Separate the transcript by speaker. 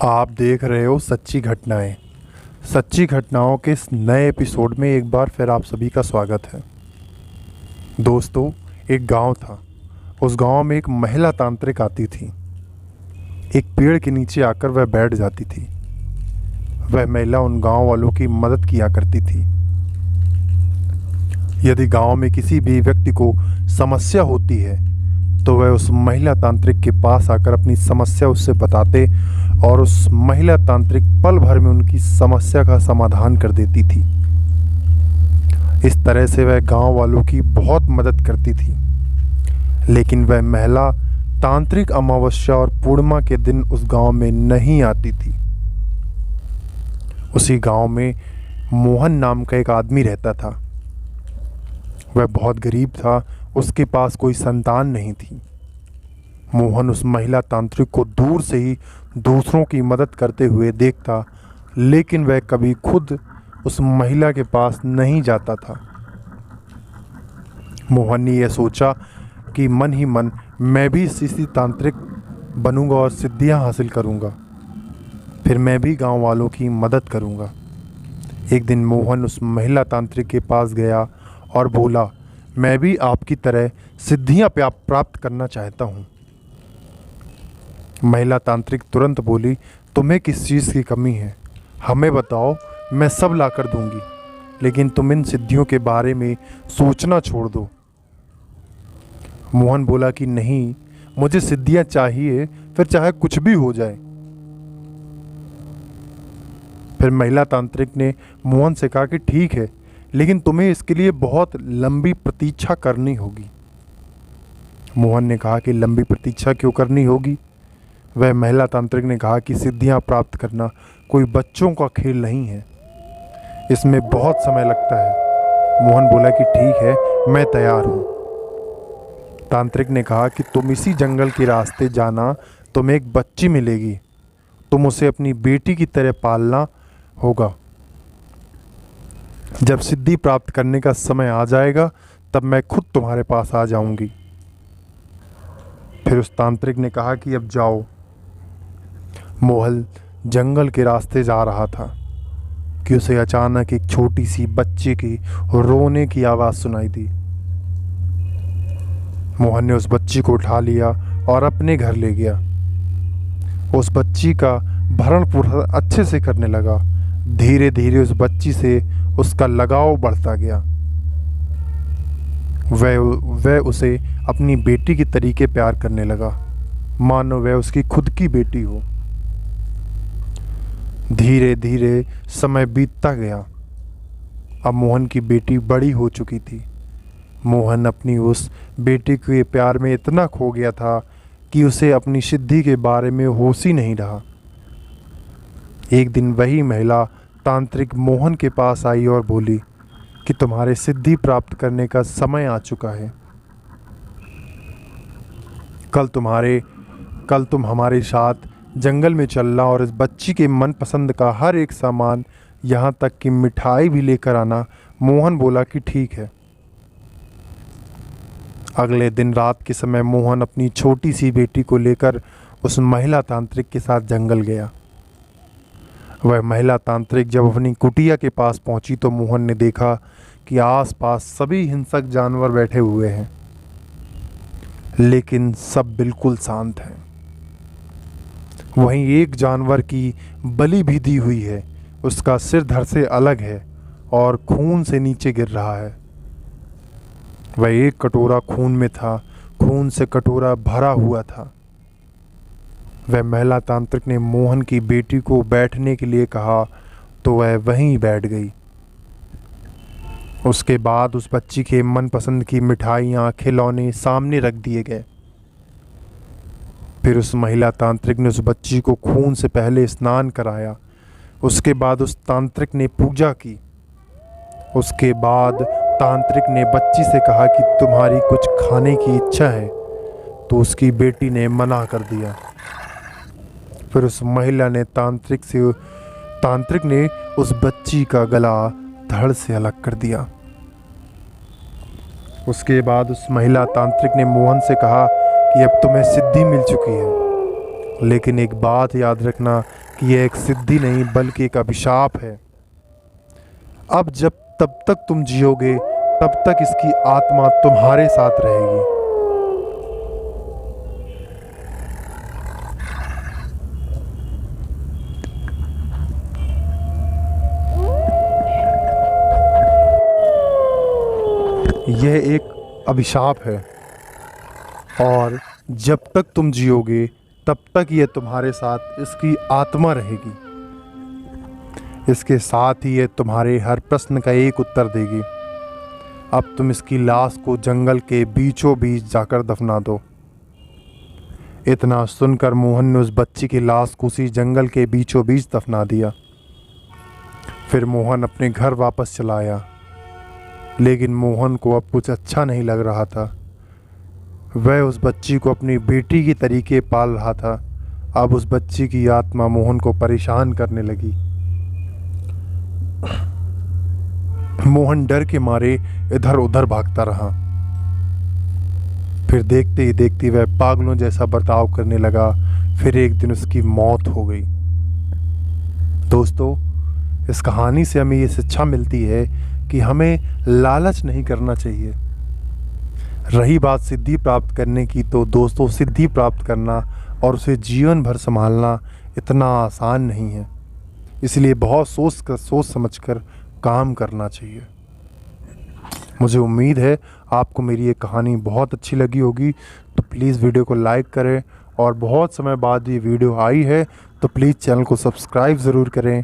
Speaker 1: आप देख रहे हो सच्ची घटनाएं। सच्ची घटनाओं के इस नए एपिसोड में एक बार फिर आप सभी का स्वागत है। दोस्तों, एक गांव था। उस गांव में एक महिला तांत्रिक आती थी। एक पेड़ के नीचे आकर वह बैठ जाती थी। वह महिला उन गांव वालों की मदद किया करती थी। यदि गांव में किसी भी व्यक्ति को समस्या होती है तो वह उस महिला तांत्रिक के पास आकर अपनी समस्या उससे बताते और उस महिला तांत्रिक पल भर में उनकी समस्या का समाधान कर देती थी। इस तरह से वह गांव वालों की बहुत मदद करती थी। लेकिन वह महिला तांत्रिक अमावस्या और पूर्णिमा के दिन उस गांव में नहीं आती थी। उसी गांव में मोहन नाम का एक आदमी रहता था। वह बहुत गरीब था, उसके पास कोई संतान नहीं थी। मोहन उस महिला तांत्रिक को दूर से ही दूसरों की मदद करते हुए देखता, लेकिन वह कभी खुद उस महिला के पास नहीं जाता था। मोहन ने यह सोचा कि मन ही मन मैं भी इसी तांत्रिक बनूंगा और सिद्धियां हासिल करूंगा। फिर मैं भी गांव वालों की मदद करूंगा। एक दिन मोहन उस महिला तांत्रिक के पास गया और बोला, मैं भी आपकी तरह सिद्धियां प्राप्त करना चाहता हूं। महिला तांत्रिक तुरंत बोली, तुम्हें किस चीज़ की कमी है? हमें बताओ, मैं सब ला कर दूंगी, लेकिन तुम इन सिद्धियों के बारे में सोचना छोड़ दो। मोहन बोला कि नहीं, मुझे सिद्धियां चाहिए, फिर चाहे कुछ भी हो जाए। फिर महिला तांत्रिक ने मोहन से कहा कि ठीक है, लेकिन तुम्हें इसके लिए बहुत लंबी प्रतीक्षा करनी होगी। मोहन ने कहा कि लंबी प्रतीक्षा क्यों करनी होगी? वह महिला तांत्रिक ने कहा कि सिद्धियां प्राप्त करना कोई बच्चों का खेल नहीं है, इसमें बहुत समय लगता है। मोहन बोला कि ठीक है, मैं तैयार हूँ। तांत्रिक ने कहा कि तुम इसी जंगल के रास्ते जाना, तुम्हें एक बच्ची मिलेगी, तुम उसे अपनी बेटी की तरह पालना होगा। जब सिद्धि प्राप्त करने का समय आ जाएगा तब मैं खुद तुम्हारे पास आ जाऊंगी। फिर उस तांत्रिक ने कहा कि अब जाओ। मोहन जंगल के रास्ते जा रहा था कि उसे अचानक एक छोटी सी बच्ची की रोने की आवाज़ सुनाई दी। मोहन ने उस बच्ची को उठा लिया और अपने घर ले गया। उस बच्ची का भरण पोषण अच्छे से करने लगा। धीरे धीरे उस बच्ची से उसका लगाव बढ़ता गया। वह उसे अपनी बेटी की तरीके प्यार करने लगा, मानो वह उसकी खुद की बेटी हो। धीरे धीरे समय बीतता गया। अब मोहन की बेटी बड़ी हो चुकी थी। मोहन अपनी उस बेटी के प्यार में इतना खो गया था कि उसे अपनी सिद्धि के बारे में होश ही नहीं रहा। एक दिन वही महिला तांत्रिक मोहन के पास आई और बोली कि तुम्हारे सिद्धि प्राप्त करने का समय आ चुका है। कल तुम हमारे साथ जंगल में चलना और इस बच्ची के मनपसंद का हर एक सामान, यहाँ तक कि मिठाई भी लेकर आना। मोहन बोला कि ठीक है। अगले दिन रात के समय मोहन अपनी छोटी सी बेटी को लेकर उस महिला तांत्रिक के साथ जंगल गया। वह महिला तांत्रिक जब अपनी कुटिया के पास पहुंची तो मोहन ने देखा कि आसपास सभी हिंसक जानवर बैठे हुए हैं, लेकिन सब बिल्कुल शांत हैं। वहीं एक जानवर की बलि भी दी हुई है, उसका सिर धड़ से अलग है और खून से नीचे गिर रहा है। वह एक कटोरा खून में था, खून से कटोरा भरा हुआ था। वह महिला तांत्रिक ने मोहन की बेटी को बैठने के लिए कहा तो वह वहीं बैठ गई। उसके बाद उस बच्ची के मनपसंद की मिठाइयाँ, खिलौने सामने रख दिए गए। फिर उस महिला तांत्रिक ने उस बच्ची को खून से पहले स्नान कराया। उसके बाद उस तांत्रिक ने पूजा की। उसके बाद तांत्रिक ने बच्ची से कहा कि तुम्हारी कुछ खाने की इच्छा है, तो उसकी बेटी ने मना कर दिया। फिर उस महिला ने तांत्रिक ने उस बच्ची का गला धड़ से अलग कर दिया। उसके बाद उस महिला तांत्रिक ने मोहन से कहा कि अब तुम्हें सिद्धि मिल चुकी है, लेकिन एक बात याद रखना कि यह एक सिद्धि नहीं बल्कि एक अभिशाप है। अब तब तक तुम जियोगे तब तक इसकी आत्मा तुम्हारे साथ रहेगी। यह एक अभिशाप है और जब तक तुम जियोगे तब तक यह तुम्हारे साथ इसकी आत्मा रहेगी। इसके साथ ही यह तुम्हारे हर प्रश्न का एक उत्तर देगी। अब तुम इसकी लाश को जंगल के बीचों बीच जाकर दफना दो। इतना सुनकर मोहन ने उस बच्ची की लाश को उसी जंगल के बीचों बीच दफना दिया। फिर मोहन अपने घर वापस चला आया, लेकिन मोहन को अब कुछ अच्छा नहीं लग रहा था। वह उस बच्ची को अपनी बेटी की तरीके पाल रहा था। अब उस बच्ची की आत्मा मोहन को परेशान करने लगी। मोहन डर के मारे इधर उधर भागता रहा। फिर देखते ही देखते वह पागलों जैसा बर्ताव करने लगा। फिर एक दिन उसकी मौत हो गई। दोस्तों, इस कहानी से हमें ये शिक्षा मिलती है कि हमें लालच नहीं करना चाहिए। रही बात सिद्धि प्राप्त करने की, तो दोस्तों सिद्धि प्राप्त करना और उसे जीवन भर संभालना इतना आसान नहीं है। इसलिए बहुत सोच समझ कर काम करना चाहिए। मुझे उम्मीद है आपको मेरी ये कहानी बहुत अच्छी लगी होगी। तो प्लीज़ वीडियो को लाइक करें और बहुत समय बाद ये वीडियो आई है तो प्लीज़ चैनल को सब्सक्राइब ज़रूर करें।